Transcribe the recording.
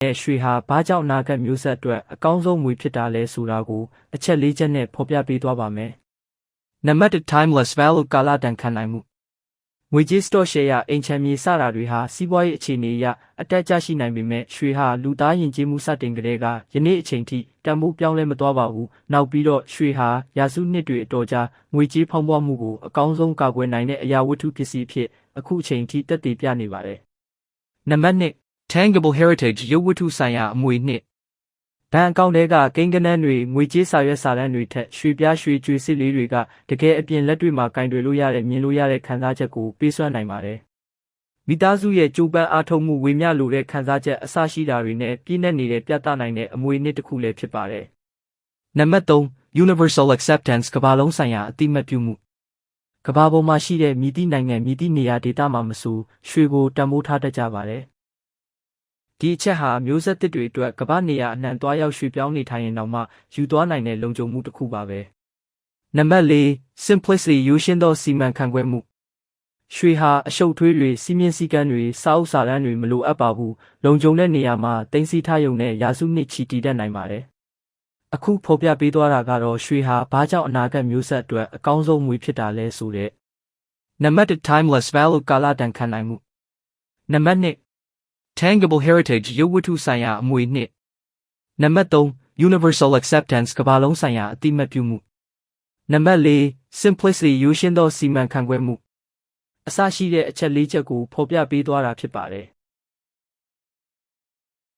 ရွှေဟာဘာကြောင့်အနာဂတ်မျိုးဆက်အတွက်အကောင်းဆုံးငွေဖြစ်တာလဲဆိုတာကိုအချက်၄ချက်နဲ့ဖော်ပြပေးသွားပါမယ်။နံပါတ်1 timeless value ကာလတန်ခံနိုင်မှုငွေကြေး stock share အိမ်ချမ်းမြေစတာတွေဟာစီးပွားရေးအခြေအနေအရအတက်ကျရှိနိုင်ပေမဲ့ရွှေဟာလူသားယဉ်ကျေးမှုစတင်ကလေးကယနေ့အချိန်ထိတန်ဖိုးပြောင်းလဲမသွားပါဘူး။နောက်ပြီးတော့ရွှေဟာရာစုနှစ်တွေအတော်ကြာငွေကြေးဖောင်းပွားမှုကိုအကောင်းဆုံးကာကွယ်နိုင်တဲ့အရာဝတ္ထုပစ္စည်းဖြစ်အခုအချိန်ထိတက်တည်ပြနေပါတယ်။နံပါတ်2 tangible heritage ရုပ်ဝတ္ထုဆိုင်ရာအမွေနှစ်ဘဏ်အကောင့်တွေကကိန်းဂဏန်းတွေငွေကြေးစာရွက်စာတမ်းတွေထက်ရွှေပြားရွှေကြွေစစ်လေးတွေကတကယ်အပြင်လက်တွေ့မှာကင်တွယ်လို့ရတဲ့မြင်လို့ရတဲ့ခံစားချက်ကိုပေးစွမ်းနိုင်ပါတယ်။မိသားစုရဲ့ကြိုးပမ်းအားထုတ်မှုဝေမျှလိုတဲ့ခံစားချက်အစရှိတာတွေနဲ့ပြည့်နှက်နေတဲ့ပြသနိုင်တဲ့အမွေနှစ်တစ်ခုလည်းဖြစ်ပါတယ်။နံပါတ်3 universal acceptance ကမ္ဘာလုံးဆိုင်ရာအသိအမှတ်ပြုမှုကမ္ဘာပေါ်မှာရှိတဲ့မြည်သည့်နိုင်ငံမြည်သည့်နေရာဒေသမှာမဆိုရွှေကိုတန်ဖိုးထားတတ်ကြပါတယ်။ဒီအချက်ဟာမျိုးဆက်သစ်တွေအတွက်ကမ္ဘာနေရာအနှံ့သွားရောက်ရွှေ့ပြောင်းနေထိုင်ရင်တောင်မှယူသွားနိုင်တဲ့လုံခြုံမှုတစ်ခုပါပဲ။နံပါတ်4 simplicity ရိုးရှင်းသောစီမံခန့်ခွဲမှုရွှေဟာအရှုပ်ထွေးတွေစီးမြင့်စည်းကမ်းတွေစာအုပ်စာတမ်းတွေမလိုအပ်ပါဘူး။လုံခြုံတဲ့နေရာမှာတင်စီထားရုံနဲ့ရာစုနှစ်ချီတည်တတ်နိုင်ပါတယ်။အခုဖော်ပြပေးသွားတာကတော့ရွှေဟာဘာကြောင့်အနာဂတ်မျိုးဆက်အတွက်အကောင်းဆုံးငွေဖြစ်တာလဲဆိုတဲ့နံပါတ်1 timeless value ကာလတန်ခံနိုင်မှုနံပါတ်2 tangible heritage ရုပ်ဝတ္ထုဆိုင်ရာအမွေနှစ်နံပါတ်3 universal acceptance ကမ္ဘာလုံးဆိုင်ရာအသိအမှတ်ပြုမှုနံပါတ်4 simplicity ရိုးရှင်းသောစီမံခန့်ခွဲမှုအစရှိတဲ့အချက်၄ချက်ကိုဖော်ပြပေးသွားတာဖြစ်ပါတယ်